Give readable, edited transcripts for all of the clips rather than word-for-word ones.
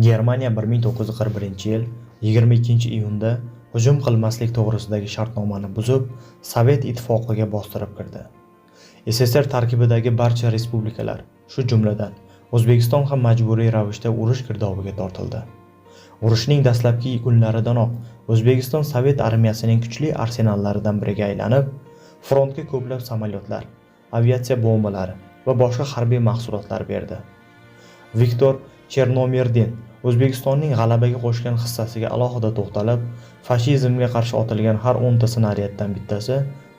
Germaniya 1941-yil 22-iyunda hujum qilmaslik to'g'risidagi shartnomani buzib, Sovet ittifoqiga bostirib kirdi. SSR tarkibidagi barcha respublikalar, shu jumladan O'zbekiston ham majburiy ravishda urush girdobiga tortildi. Urushning dastlabki kunlaridanoq O'zbekiston Sovet armiyasining kuchli arsenallaridan biriga aylanib, frontga ko'plab samolyotlar, aviatsiya bombalari va boshqa harbiy mahsulotlar berdi. Viktor Chernomyrdin O'zbekistonning g'alabaga qo'shgan hissasiga alohida to'xtalib, fashizmga qarshi otilgan har 10 ta snaryaddan bittasi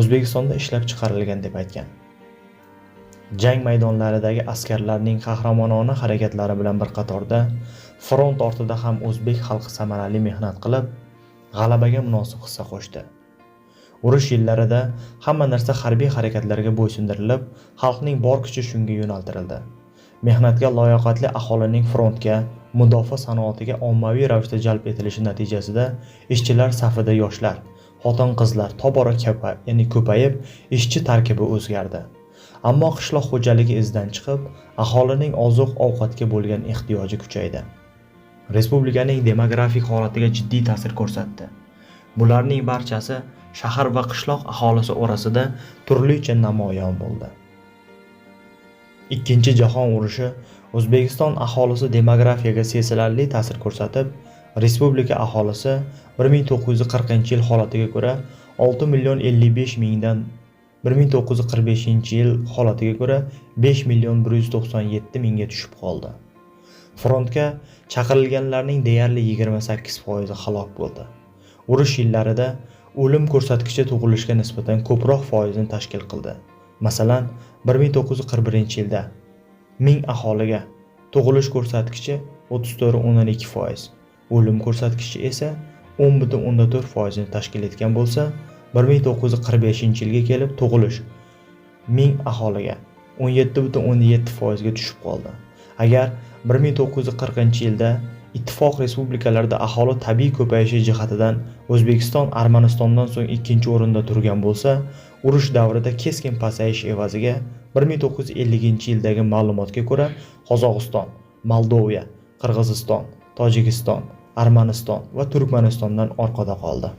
O'zbekistonda ishlab chiqarilgan deb aytgan. Jang maydonlaridagi askarlarning qahramonona harakatlari bilan bir qatorda front ortida ham o'zbek xalqi samarali mehnat qilib, g'alabaga munosib hissa qo'shdi. Urush yillarida hamma narsa harbiy harakatlarga bo'ysundirilib, xalqning bor kuchi shunga yo'naltirildi. Mehnatga loyoqatli aholining frontga, mudofaa sanoatiga ommaviy ravishda jalb etilishi natijasida ishchilar safida yoshlar, xotin-qizlar tobora ko'payib, ishchi tarkibi o'zgardi. Ammo qishloq xo'jaligi izdan chiqib, aholining oziq-ovqatga bo'lgan ehtiyoji kuchaydi. Respublikaning demografik holatiga jiddiy ta'sir ko'rsatdi. Bularning barchasi shahar va qishloq aholisi orasida turlicha namoyon bo'ldi. Ikkinchi jahon urushi O'zbekiston aholisi demografiyaga sezilarli ta'sir ko'rsatib, respublika aholisi 1940-yil holatiga ko'ra 6.055.000 dan 1945-yil holatiga ko'ra 5.197.000 ga tushib qoldi. Frontga chaqirilganlarning deyarli 28% halok bo'ldi. Urush yillarida o'lim ko'rsatkichi tug'ilishga nisbatan ko'proq foizni tashkil qildi. Masalan, 1941-yilda 1000 aholiga tug'ilish ko'rsatkichi 34.2%, o'lim ko'rsatkichi esa 10.4% ni tashkil etgan bo'lsa, 1945-yilga kelib tug'ilish 1000 aholiga 17.7% ga tushib qoldi. Agar 1940-yilda ittifoq respublikalarida aholi tabiiy ko'payishi jihatidan O'zbekiston Armanistondan so'ng ikkinchi o'rinda turgan bo'lsa, urush davrida keskin pasayish evaziga 1950-yildagi ma'lumotga ko'ra Qozog'iston, Moldova, Qirg'iziston, Tojikiston, Armaniston va Turkmanistondan orqada qoldi.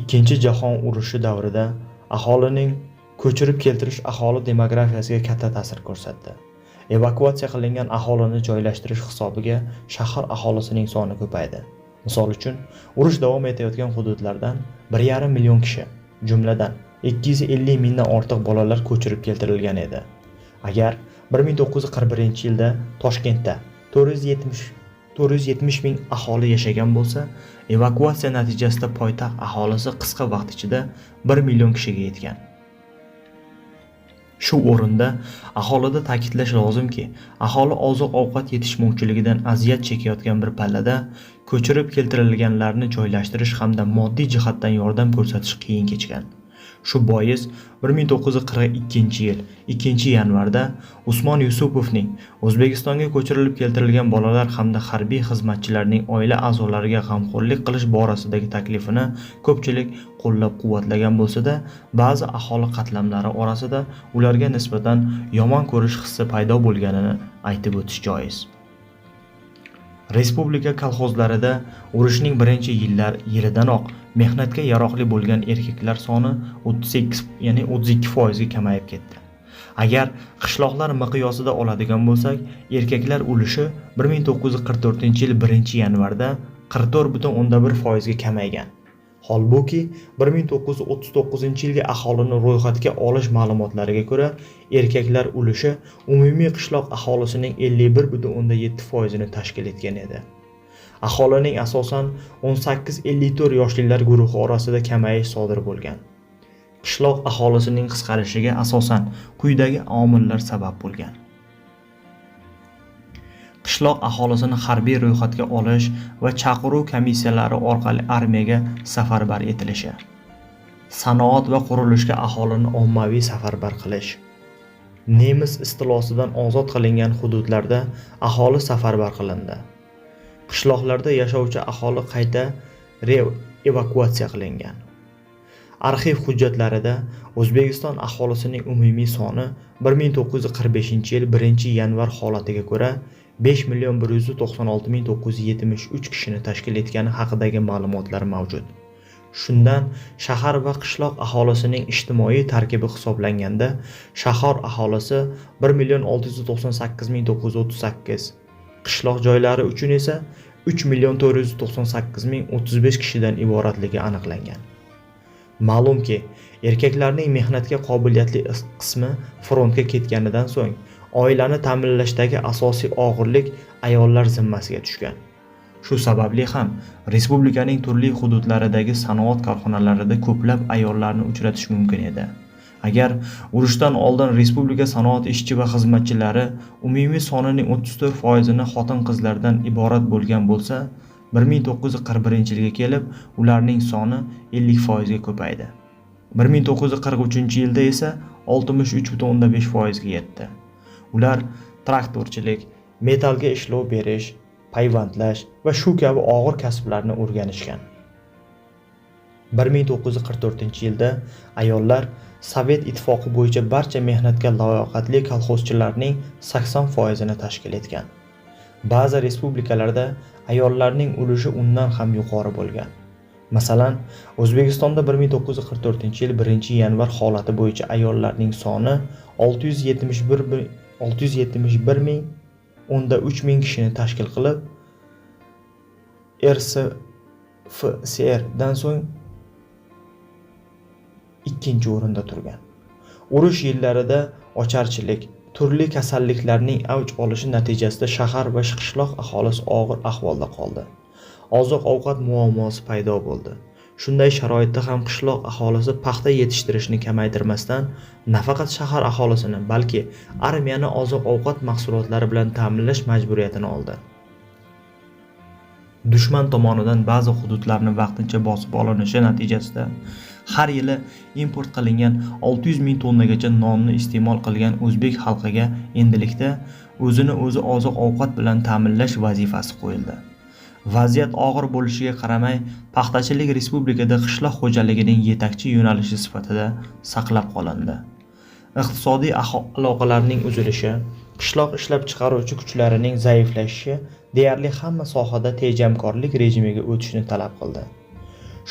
Ikkinchi jahon urushi davrida aholining ko'chirib keltirish aholi demografiyasiga katta ta'sir ko'rsatdi. Evakuatsiya qilingan aholini joylashtirish hisobiga shahar aholisining soni ko'paydi. Misol uchun, urush davom etayotgan hududlardan 1,5 million kishi, jumladan 250 mingdan ortiq bolalar ko'chirib keltirilgan edi. Agar 1941-yilda Toshkentda 470 ming aholi yashagan bo'lsa, evakuatsiya natijasida poytaxt aholisi qisqa vaqt ichida 1 million kishiga yetgan. Shu o'rinda aholida ta'kidlash lozimki, aholi oziq-ovqat yetishmovchiligidan aziyat chekayotgan bir pallada ko'chirib keltirilganlarni joylashtirish hamda moddiy jihatdan yordam ko'rsatish qiyin kechgan. Shu bois 1942-yil 2-yanvarda Usmon Yusupovning O'zbekistonga ko'chirilib keltirilgan bolalar hamda harbiy xizmatchilarning oila a'zolariga g'amxo'rlik qilish borasidagi taklifini ko'pchilik qo'llab-quvvatlagan bo'lsa-da, ba'zi aholi qatlamlari orasida ularga nisbatan yomon ko'rish hissi paydo bo'lganini aytib o'tish joiz. Respublika kolxozlarida urushning birinchi yilidanoq mehnatga yaroqli bo'lgan erkaklar soni 32% ga kamayib ketdi. Agar qishloqlar miqyosida oladigan bo'lsak, erkaklar ulushi 1944-yil 1-yanvarda 44.1% ga kamaygan. Holbuki 1939-yilgi aholini ro'yxatga olish ma'lumotlariga ko'ra, erkaklar ulushi umumiy qishloq aholisining 51.7% ni tashkil etgan edi. Aholining asosan 18-54 yoshlilar guruhi orasida kamayish sodir bo'lgan. Qishloq aholisining qisqarishiga asosan quyidagi omillar sabab bo'lgan. Qishloq aholisini harbiy ro'yxatga olish va chaqiruv komissiyalari orqali armiyaga safarbar etilishi. Sanoat va qurilishga aholini ommaviy safarbar qilish. Nemis istilosidan ozod qilingan hududlarda aholi safarbar qilindi. Qishloqlarda yashovchi aholi qayta evakuatsiya qilingan. Arxiv hujjatlarida O'zbekiston aholisining umumiy soni 1945-yil 1-yanvar holatiga ko'ra 5.196.973 kishini tashkil etgani haqidagi ma'lumotlar mavjud. Shundan shahar va qishloq aholisining ijtimoiy tarkibi hisoblanganda, shahar aholisi 1.698.938, qishloq joylari uchun esa 3.498.035 kishidan iboratligi aniqlangan. Ma'lumki, erkaklarning mehnatga qobiliyatli qismi frontga ketganidan so'ng oilani ta'minlashdagi asosiy og'irlik ayollar zimmasiga tushgan. Shu sababli ham respublikaning turli hududlaridagi sanoat korxonalarida ko'plab ayollarni uchratish mumkin edi. Agar urushdan oldin respublika sanoat ishchi va xizmatchilari umumiy sonining 34%ni xotin-qizlardan iborat bo'lgan bo'lsa, 1941-yilga kelib ularning soni 50% ga ko'paydi. 1943-yilda esa 63.5% ga yetdi. Ular traktorchilik, metallga ishlov berish, payvandlash va shu kabi og'ir kasblarni o'rganishgan. 1944-yilda ayollar Sovet ittifoqi bo'yicha barcha mehnatga layoqatli kolxozchilarning 80%ni tashkil etgan. Ba'zi respublikalarda ayollarning ulushi undan ham yuqori bo'lgan. Masalan, O'zbekistonda 1944-yil 1-yanvar holati bo'yicha ayollarning soni 671.3 ming kishini tashkil qilib, RSFSR dan so'ng ikkinchi o'rinda turgan. Urush yillarida ocharchilik, turli kasalliklarning avj olishi natijasida shahar va qishloq aholisi og'ir ahvolda qoldi. Oziq-ovqat muammosi paydo bo'ldi. Shunday sharoitda ham qishloq aholisi paxta yetishtirishni kamaytirmasdan, nafaqat shahar aholisini, balki armiyani oziq-ovqat mahsulotlari bilan ta'minlash majburiyatini oldi. Dushman tomonidan ba'zi hududlarni vaqtincha bosib olinishi natijasida har yili import qilingan 600 ming tonnagacha nonni iste'mol qilgan o'zbek xalqiga endilikda o'zini o'zi oziq-ovqat bilan ta'minlash vazifasi qo'yildi. Vaziyat og'ir bo'lishiga qaramay, paxtachilik respublikada qishloq xo'jaligining yetakchi yo'nalishi sifatida saqlab qolindi. Iqtisodiy aloqalarning uzilishi, qishloq ishlab chiqaruvchi kuchlarining zaiflashishi deyarli hamma sohada tejamkorlik rejimiga o'tishni talab qildi.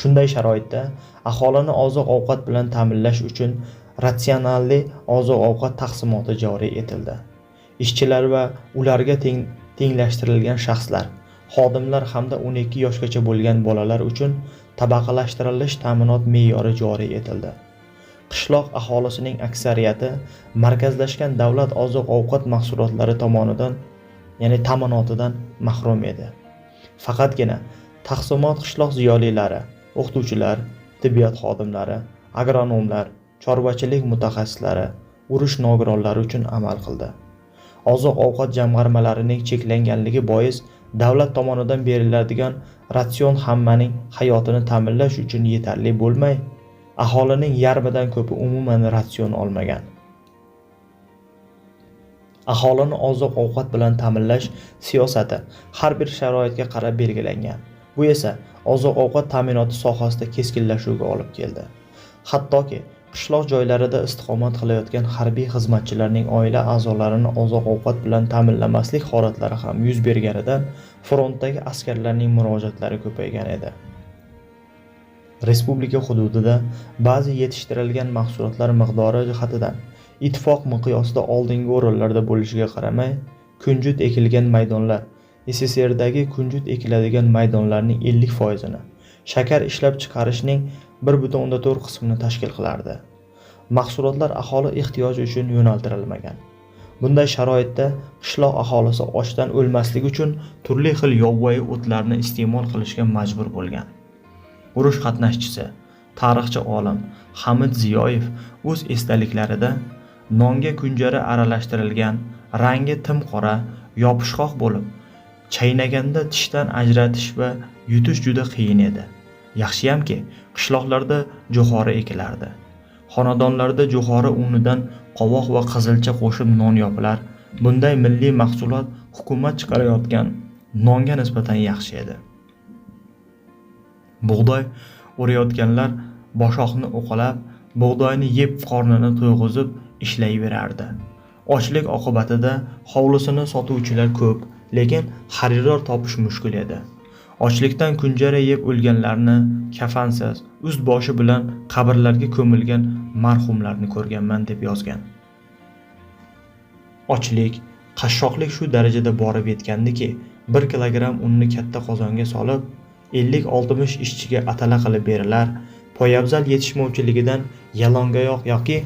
Shunday sharoitda aholini oziq-ovqat bilan ta'minlash uchun ratsionalli oziq-ovqat taqsimoti joriy etildi. Ishchilar va ularga tenglashtirilgan shaxslar, xodimlar hamda 12 yoshgacha bo'lgan bolalar uchun tabaqalashtirilish ta'minot me'yori joriy etildi. Qishloq aholisining aksariyati markazlashgan davlat oziq-ovqat mahsulotlari ta'minotidan mahrum edi. Faqatgina taqsimot qishloq ziyolilari, o'qituvchilar, tibbiyot xodimlari, agronomlar, chorvachilik mutaxassislari, urush nogironlari uchun amal qildi. Oziq-ovqat jamg'armalarining cheklanganligi bois davlat tomonidan beriladigan ratsion hammaning hayotini ta'minlash uchun yetarli bo'lmay, aholining yarmidan ko'pi umuman ratsion olmagan. Aholini oziq-ovqat bilan ta'minlash siyosati har bir sharoitga qarab belgilangan. Bu esa oziq-ovqat ta'minoti sohasida keskinlashuvga olib keldi. Hattoki qishloq joylarida istiqomat qilayotgan harbiy xizmatchilarning oila a'zolarini oziq-ovqat bilan ta'minlamaslik holatlari ham yuz berganidan frontdagi askarlarning murojaatlari ko'paygan edi. Respublika hududida ba'zi yetishtirilgan mahsulotlar miqdori jihatidan ittifoq miqyosida oldingi o'rinlarda bo'lishiga qaramay, kunjut ekilgan maydonlar SSRdagi kunjut ekiladigan maydonlarning 50%ni, shakar ishlab chiqarishning 1.4 qismini tashkil qilardi. Mahsulotlar aholi ehtiyoji uchun yo'naltirilmagan. Bunday sharoitda qishloq aholisi ochdan o'lmasligi uchun turli xil yovvoyi o'tlarni iste'mol qilishga majbur bo'lgan. Urush qatnashchisi, tarixchi olim Hamid Ziyoyev o'z esdaliklarida nonga kunjara aralashtirilgan, rangi tim qora, yopishqoq bo'lib, chaynaganda tishdan ajratish va yutish juda qiyin edi. Yaxshiyamki, qishloqlarda jo'xori ekilardi. Xonadonlarda jo'xori unidan qovoq va qizilcha qo'shib non yopilar. Bunday milliy mahsulot hukumat chiqarayotgan nonga nisbatan yaxshi edi. Bug'doy o'rayotganlar boshoqni o'qalab, bug'doyni yeb qornini to'yg'izib ishlayverardi. Ochlik oqibatida hovlisini sotuvchilar ko'p, lekin xaridor topish mushkul edi. Ochlikdan kunjara yeb o'lganlarni, kafansiz, ust-boshi bilan qabrlarga ko'milgan marhumlarni ko'rganman deb yozgan. Ochlik, qashshoqlik shu darajada borib yetgandiki, 1 kilogramm unni katta qozonga solib, 50-60 ishchiga atala qilib berilar, poyabzal yetishmovchiligidan yalongayoq yoki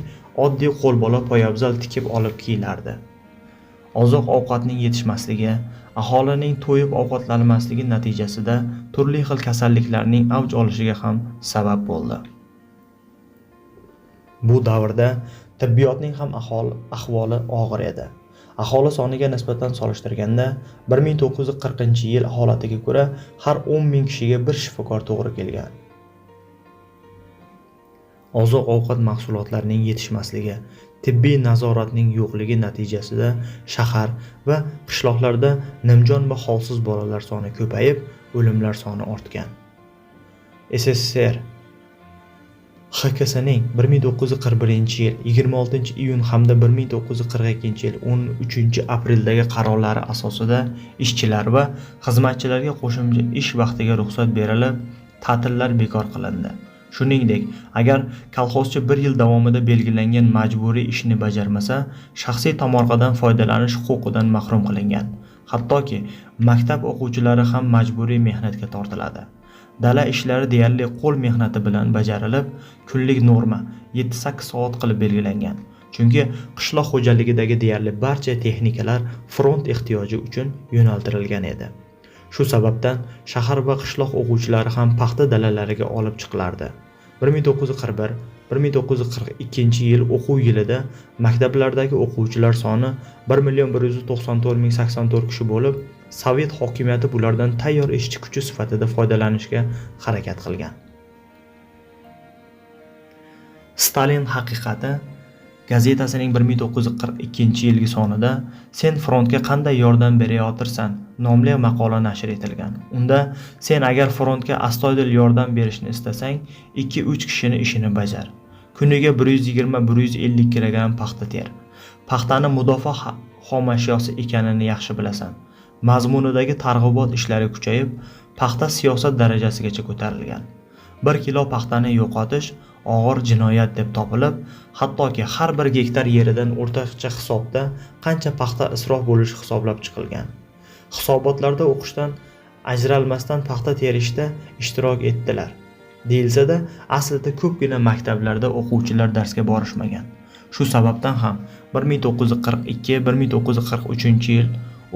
oddiy qo'lbola poyabzal tikib olib kiyilardi. Oziq-ovqatning yetishmasligi, aholining to'yib ovqatlanmasligi natijasida turli xil kasalliklarning avj olishiga ham sabab bo'ldi. Bu davrda tibbiyotning ham ahvoli og'ir edi. Aholi soniga nisbatan solishtirganda 1940-yil holatiga ko'ra har 10 ming kishiga bir shifokor to'g'ri kelgan. Oziq-ovqat mahsulotlarining yetishmasligi, tibbiy nazoratning yo'qligi natijasida shahar va qishloqlarda nimjon va holsiz bolalar soni ko'payib, o'limlar soni ortgan. SSSR HKSning 1941-yil 26-iyun hamda 1942-yil 13-apreldagi qarorlari asosida ishchilar va xizmatchilarga qo'shimcha ish vaqtiga ruxsat berilib, ta'tillar bekor qilindi. Shuningdek, agar kolxozchi 1 yil davomida belgilangan majburiy ishni bajarmasa, shaxsiy tomorqadan foydalanish huquqidan mahrum qilingan. Hattoki maktab o'quvchilari ham majburiy mehnatga tortiladi. Dala ishlari deyarli qo'l mehnati bilan bajarilib, kunlik norma 7-8 soat qilib belgilangan. Chunki qishloq xo'jaligidagi deyarli barcha texnikalar front ehtiyoji uchun yo'naltirilgan edi. Shu sababdan shahar va qishloq o'quvchilari ham paxta dalalariga olib chiqilardi. 1941-1942 yil o'quv yilida maktablardagi o'quvchilar soni 1,194,084 kishi bo'lib, Sovet hokimiyati bulardan tayyor ishchi kuchi sifatida foydalanishga harakat qilgan. Stalin haqiqati gazetasining 1942-yilgi sonida "Sen frontga qanday yordam berayotirsan" nomli maqola nashr etilgan. Unda sen agar frontga astoydil yordam berishni istasang, 2-3 kishini ishini bajar. Kuniga 120-150 kilogramm paxta ter. Paxtani mudofaa xom ashyosi ekanini yaxshi bilasan. Mazmunidagi targ'ibot ishlari kuchayib, paxta siyosat darajasigacha ko'tarilgan. 1 kilo paxtani yo'qotish og'ir jinoyat deb topilib, hattoki har bir gektar yeridan o'rtacha hisobda qancha paxta isrof bo'lishi hisoblab chiqilgan. Hisobotlarda o'qishdan ajralmasdan paxta terishda ishtirok etdilar. Deyilsa-da, aslida ko'pgina maktablarda o'quvchilar darsga borishmagan. Shu sababdan ham 1942-1943-yil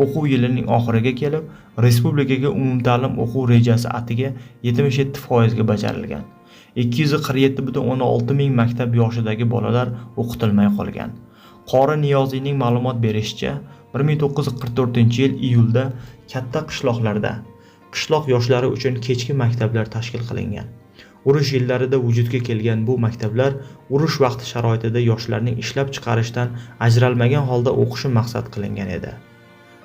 o'quv yilining oxiriga kelib, respublikaga umumta'lim o'quv rejasi atiga 77% ga bajarilgan. 247,16 ming maktab yoshidagi bolalar o'qitilmay qolgan. Qori Niyoziyning ma'lumot berishicha, 1944-yil iyulda katta qishloqlarda qishloq yoshlari uchun kechki maktablar tashkil qilingan. Urush yillarida vujudga kelgan bu maktablar urush vaqti sharoitida yoshlarning ishlab chiqarishdan ajralmagan holda o'qishi maqsad qilingan edi.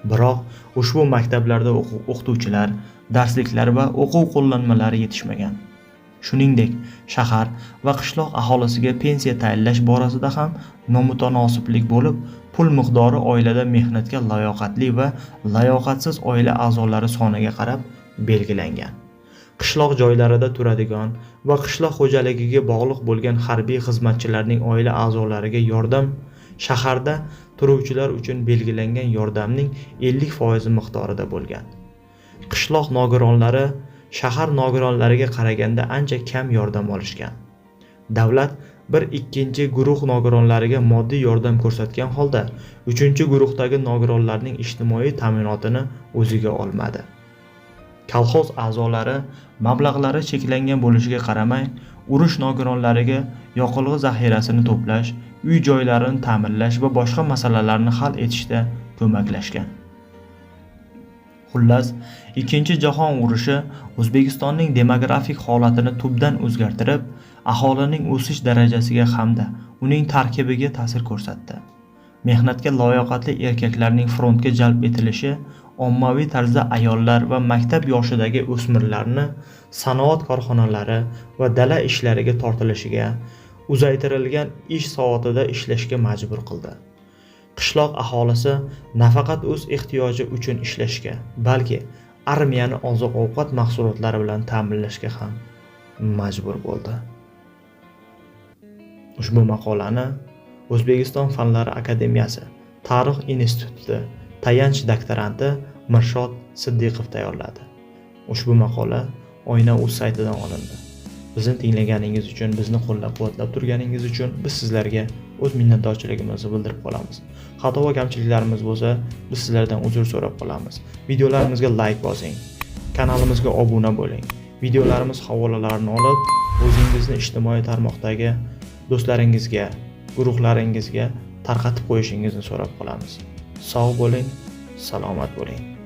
Biroq ushbu maktablarda o'qituvchilar, darsliklar va o'quv qo'llanmalari yetishmagan. Shuningdek, shahar va qishloq aholisiga pensiya tayinlash borasida ham nomutanosiblik bo'lib, pul miqdori oilada mehnatga layoqatli va layoqatsiz oila a'zolari soniga qarab belgilangan. Qishloq joylarida turadigan va qishloq xo'jaligiga bog'liq bo'lgan harbiy xizmatchilarning oila a'zolariga yordam shaharda turuvchilar uchun belgilangan yordamning 50% miqdorida bo'lgan. Qishloq nogironlari shahar nogironlariga qaraganda ancha kam yordam olishgan. Davlat bir ikkinchi guruh nogironlariga moddiy yordam ko'rsatgan holda, 3-guruhdagi nogironlarning ijtimoiy ta'minotini o'ziga olmadi. Kolxoz a'zolari mablag'lari cheklangan bo'lishiga qaramay, urush nogironlariga yoqilg'i zaxirasini to'plash, uy-joylarini ta'minlash va boshqa masalalarni hal etishda ko'maklashgan. Xullas, Ikkinchi jahon urushi O'zbekistonning demografik holatini tubdan o'zgartirib, aholining o'sish darajasiga hamda uning tarkibiga ta'sir ko'rsatdi. Mehnatga layoqatli erkaklarning frontga jalb etilishi, ommaviy tarzda ayollar va maktab yoshidagi o'smirlarni sanoat korxonalari va dala ishlariga tortilishiga, uzaytirilgan ish soatida ishlashga majbur qildi. qishloq aholisi nafaqat o'z ehtiyoji uchun ishlashga, balki armiyani oziq-ovqat mahsulotlari bilan ta'minlashga ham majbur bo'ldi. Ushbu maqolani O'zbekiston Fanlari akademiyasi Tarix instituti tayanch doktoranti Mirshod Siddiqov tayyorladi. Ushbu maqola Oyna.uz saytidan olindi. Bizni tinglaganingiz uchun, bizni qo'llab-quvvatlab turganingiz uchun biz sizlarga o'z minnatdorchiligimizni bildirib qolamiz. Xato va kamchiliklarimiz bo'lsa, biz sizlardan uzr so'rab qolamiz. Videolarimizga like bosing, kanalimizga obuna bo'ling. Videolarimiz havolalarini olib, o'zingizni ijtimoiy tarmoqdagi do'stlaringizga, guruhlaringizga tarqatib qo'yishingizni so'rab qolamiz. Sog' bo'ling, salomat bo'ling.